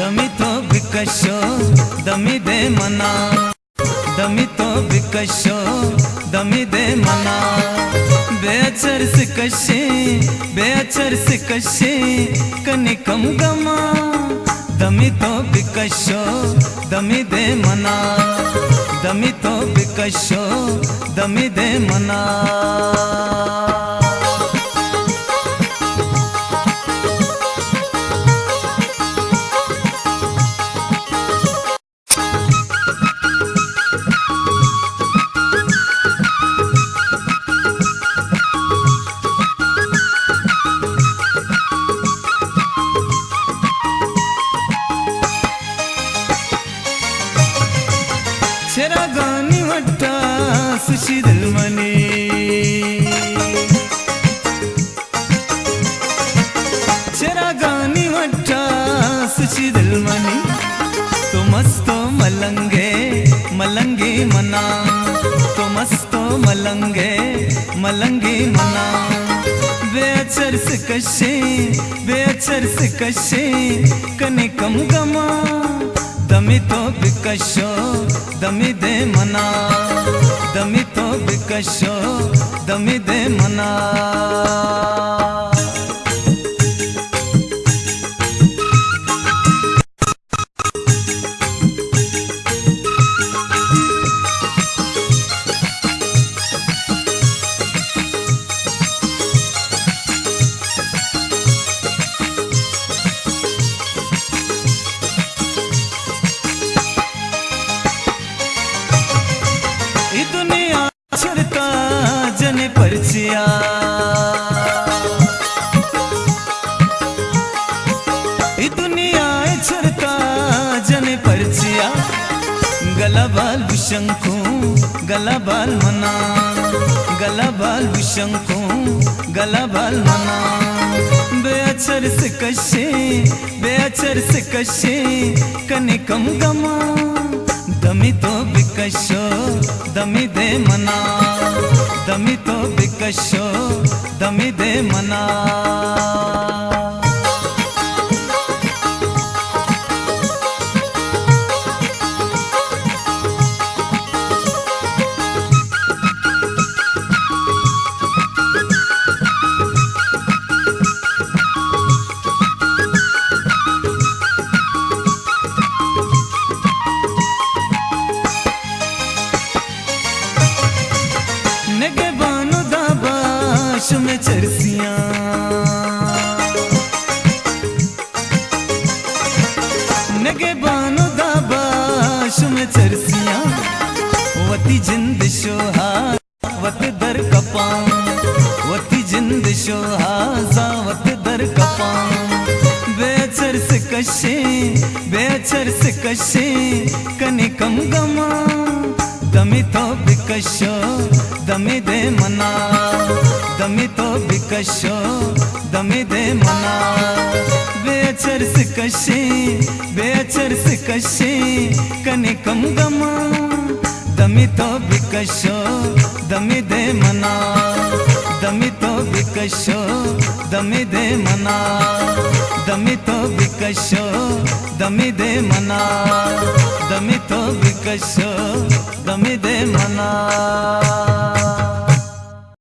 दमितो विकशो दमिदे मना दमितो विकशो दमिदे मना बेअचर से कशे कनिकम गमा दमितो विकशो दमिदे मना दमितो विकशो दमिदे मना गानी वट्टा सुशील मनी गानी वट्टा सुशील मनी तो मस्तो मलंगे मलंगी मना तो मस्तो मलंगे मलंगी मना बेअचर से कशे कनिकम गमा दमितो विकशो दमिदे मना दमितो विकशो दमिदे मना दुनिया छरता जने परचिया दुनिया छरता जने परचिया गलाबाल विशंकु गलाबाल मना गलाबाल विशंकु गलाबाल मना बेअचर से कशे कनिकम गमा दमितो विकशो दमिदे मना दमितो विकशो दमिदे मना नगे बानो दाबा शुमे चरसियां नगे बानो दाबा शुमे चरसियां वती जिंद शोहा वत दर कपा वती जिंद शोहा वत दर कपा बेअचर से कशे कनिकम गमा दमितो विकशो दमिदे मना दमितो विकशो दमिदे मना बेअचर से कशे कनिकम गमा दमितो विकशो दमिदे मना दमितो विकशो दमिदे मना दमितो विकशो दमिदे मना दमितो विकशो दमिदे मना।